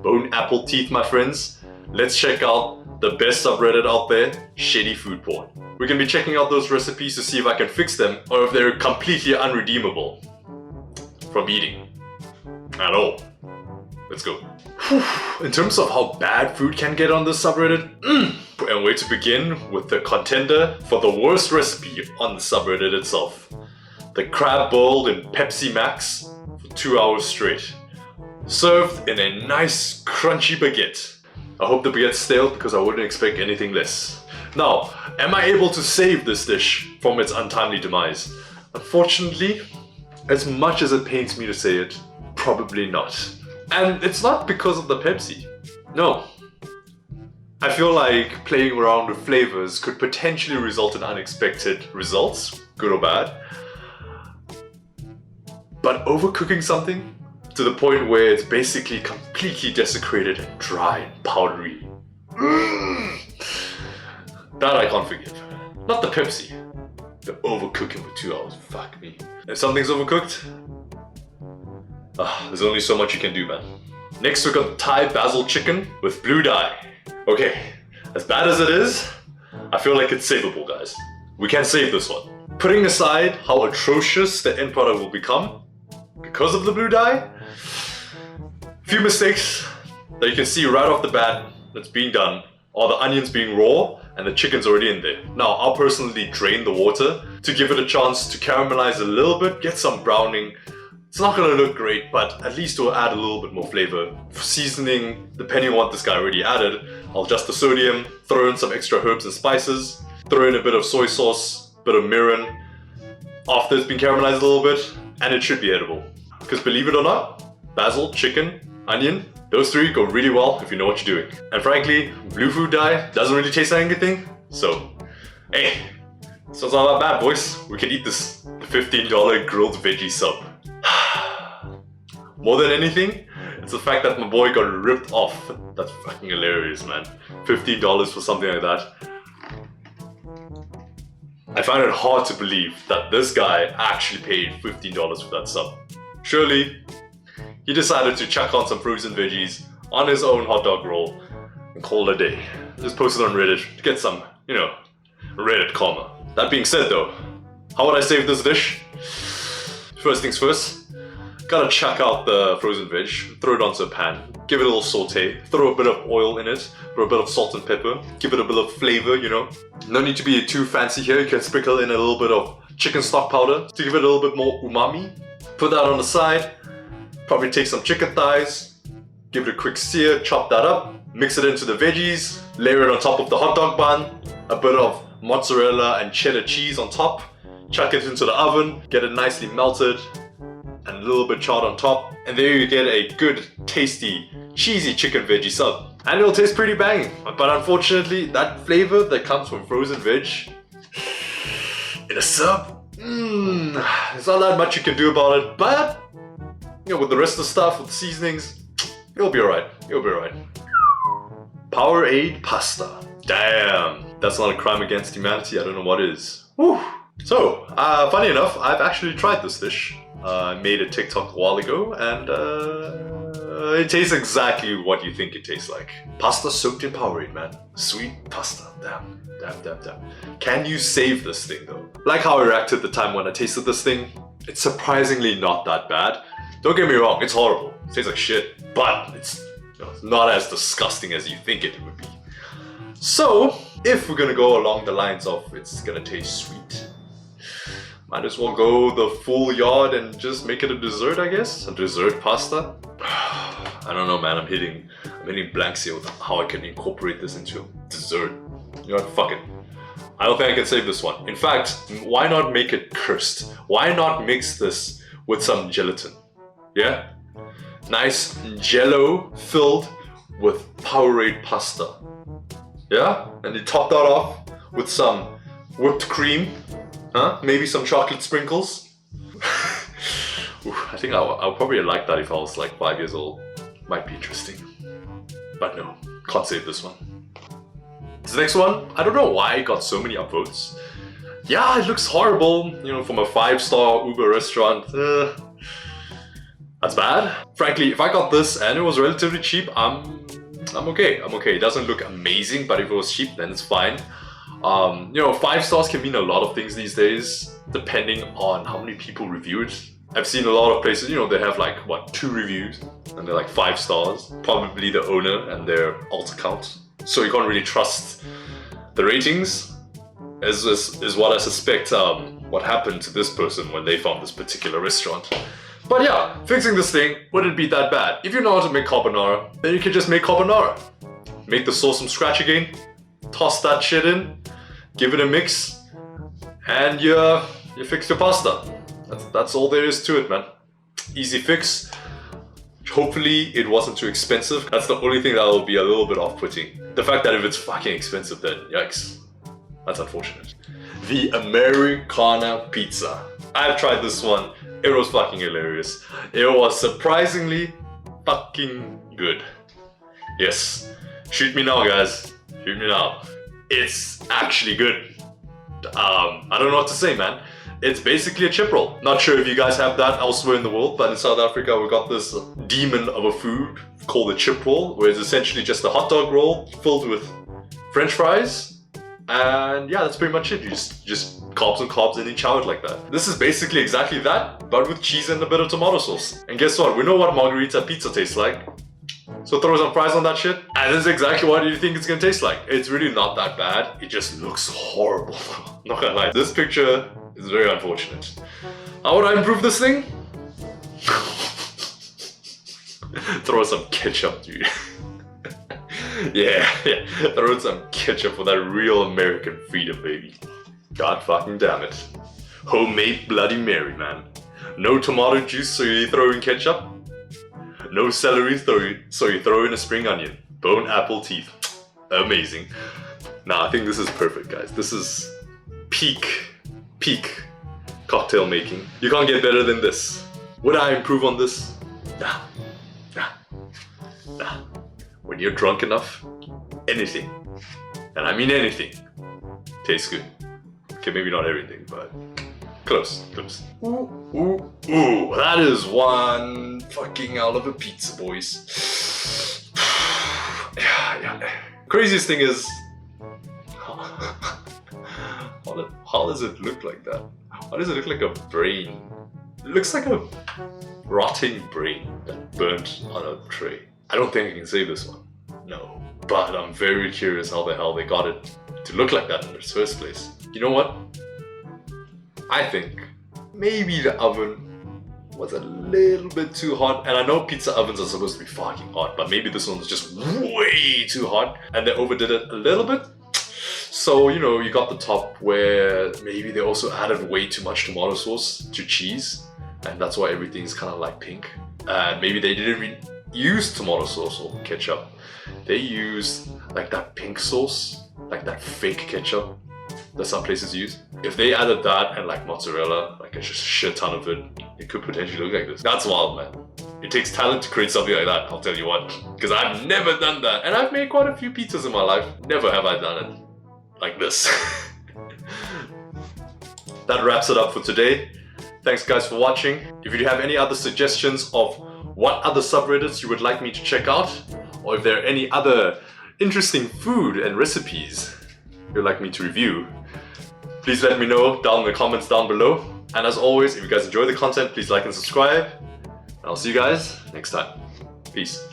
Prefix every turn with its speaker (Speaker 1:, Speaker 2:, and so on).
Speaker 1: bone apple teeth, my friends. Let's check out the best subreddit out there, shitty food porn. We're gonna be checking out those recipes to see if I can fix them or if they're completely unredeemable from eating at all. Let's go. In terms of how bad food can get on this subreddit, and where to begin with the contender for the worst recipe on the subreddit itself. The crab boiled in Pepsi Max for 2 hours straight. Served in a nice crunchy baguette. I hope the baguette's stale because I wouldn't expect anything less. Now, am I able to save this dish from its untimely demise? Unfortunately, as much as it pains me to say it, probably not. And it's not because of the Pepsi. No. I feel like playing around with flavors could potentially result in unexpected results, good or bad. But overcooking something to the point where it's basically completely desecrated and dry and powdery. That I can't forgive. Not the Pepsi. The overcooking for 2 hours, fuck me. If something's overcooked, there's only so much you can do, man. Next we got Thai basil chicken with blue dye. Okay, as bad as it is, I feel like it's savable, guys. We can save this one. Putting aside how atrocious the end product will become because of the blue dye, few mistakes that you can see right off the bat that's being done are the onions being raw and the chicken's already in there. Now, I'll personally drain the water to give it a chance to caramelize a little bit, get some browning. It's not gonna look great, but at least it will add a little bit more flavor. For seasoning, depending on what this guy already added, I'll adjust the sodium, throw in some extra herbs and spices, throw in a bit of soy sauce, bit of mirin, after it's been caramelized a little bit, and it should be edible. Because believe it or not, basil, chicken, onion, those three go really well if you know what you're doing. And frankly, blue food dye doesn't really taste like anything, so hey, so it's not that bad, boys. We can eat this. The $15 grilled veggie sub. More than anything, it's the fact that my boy got ripped off. That's fucking hilarious, man. $15 for something like that. I find it hard to believe that this guy actually paid $15 for that sub. Surely, he decided to chuck on some frozen veggies on his own hot dog roll and call it a day. Just post it on Reddit to get some, Reddit karma. That being said though, how would I save this dish? First things first, gotta chuck out the frozen veg, throw it onto a pan, give it a little saute, throw a bit of oil in it, throw a bit of salt and pepper, give it a bit of flavor, No need to be too fancy here, you can sprinkle in a little bit of chicken stock powder to give it a little bit more umami. Put that on the side, probably take some chicken thighs, give it a quick sear, chop that up, mix it into the veggies, layer it on top of the hot dog bun, a bit of mozzarella and cheddar cheese on top, chuck it into the oven, get it nicely melted, and a little bit charred on top, and there you get a good, tasty, cheesy chicken veggie sub. And it'll taste pretty banging, but unfortunately, that flavor that comes from frozen veg in a sub, there's not that much you can do about it, but with the rest of the stuff, with the seasonings, you'll be alright, Powerade pasta. Damn, that's not a crime against humanity, I don't know what is. Whew. So, funny enough, I've actually tried this dish. I made a TikTok a while ago, and it tastes exactly what you think it tastes like. Pasta soaked in Powerade, man. Sweet pasta. Damn. Can you save this thing though? Like how I reacted the time when I tasted this thing, it's surprisingly not that bad. Don't get me wrong, it's horrible. It tastes like shit, but it's not as disgusting as you think it would be. So, if we're gonna go along the lines of it's gonna taste sweet, might as well go the full yard and just make it a dessert, I guess? A dessert pasta? I don't know, man, I'm hitting blanks here with how I can incorporate this into dessert. You know what, fuck it. I don't think I can save this one. In fact, why not make it cursed? Why not mix this with some gelatin? Yeah? Nice jello filled with Powerade pasta. Yeah? And you top that off with some whipped cream. Maybe some chocolate sprinkles. I think I'll probably like that if I was like 5 years old. Might be interesting. But no, can't save this one. This next one, I don't know why it got so many upvotes. Yeah, it looks horrible, from a 5-star Uber restaurant. That's bad. Frankly, if I got this and it was relatively cheap, I'm okay. I'm okay. It doesn't look amazing, but if it was cheap, then it's fine. You know, 5 stars can mean a lot of things these days, depending on how many people review it. I've seen a lot of places, you know, they have like, what, 2 reviews, and they're like 5 stars. Probably the owner and their alt account. So you can't really trust the ratings, is what I suspect what happened to this person when they found this particular restaurant. But yeah, fixing this thing wouldn't be that bad. If you know how to make carbonara, then you can just make carbonara. Make the sauce from scratch again, toss that shit in, give it a mix, and you fix your pasta. That's all there is to it, man. Easy fix. Hopefully it wasn't too expensive. That's the only thing that will be a little bit off-putting. The fact that if it's fucking expensive, then yikes. That's unfortunate. The Americana pizza. I've tried this one. It was fucking hilarious. It was surprisingly fucking good. Yes. Shoot me now, guys. Shoot me now. It's actually good. I don't know what to say, man. It's basically a chip roll. Not sure if you guys have that elsewhere in the world, but in South Africa we got this demon of a food called a chip roll, where it's essentially just a hot dog roll filled with French fries. And yeah, that's pretty much it. You just carbs and carbs and then chow it like that. This is basically exactly that, but with cheese and a bit of tomato sauce. And guess what? We know what margarita pizza tastes like. So throw some fries on that shit, and this is exactly what you think it's gonna taste like. It's really not that bad. It just looks horrible. Not gonna lie. This picture is very unfortunate. How would I improve this thing? Throw some ketchup, dude. yeah. Throw some ketchup for that real American freedom, baby. God fucking damn it. Homemade Bloody Mary, man. No tomato juice, so you throw in ketchup. No celery, so you throw in a spring onion. Bone apple teeth. Amazing. Nah, I think this is perfect, guys. This is peak cocktail making. You can't get better than this. Would I improve on this? Nah. When you're drunk enough, anything, and I mean anything, tastes good. Okay, maybe not everything, but close. Ooh, that is one fucking hell of a pizza, boys. yeah. Craziest thing is, how does it look like that? Why does it look like a brain? It looks like a rotting brain that burnt on a tray. I don't think I can save this one. No. But I'm very curious how the hell they got it to look like that in the first place. You know what? I think maybe the oven was a little bit too hot. And I know pizza ovens are supposed to be fucking hot, but maybe this one was just way too hot and they overdid it a little bit. So, you know, you got the top where maybe they also added way too much tomato sauce to cheese, and that's why everything's kind of like pink. And maybe they didn't use tomato sauce or ketchup. They used like that pink sauce, like that fake ketchup that some places use. If they added that and like mozzarella, like a shit ton of it, it could potentially look like this. That's wild, man. It takes talent to create something like that, I'll tell you what. Because I've never done that. And I've made quite a few pizzas in my life. Never have I done it like this. That wraps it up for today. Thanks guys for watching. If you have any other suggestions of what other subreddits you would like me to check out, or if there are any other interesting food and recipes you'd like me to review, please let me know down in the comments down below. And as always, if you guys enjoy the content, please like and subscribe. And I'll see you guys next time. Peace.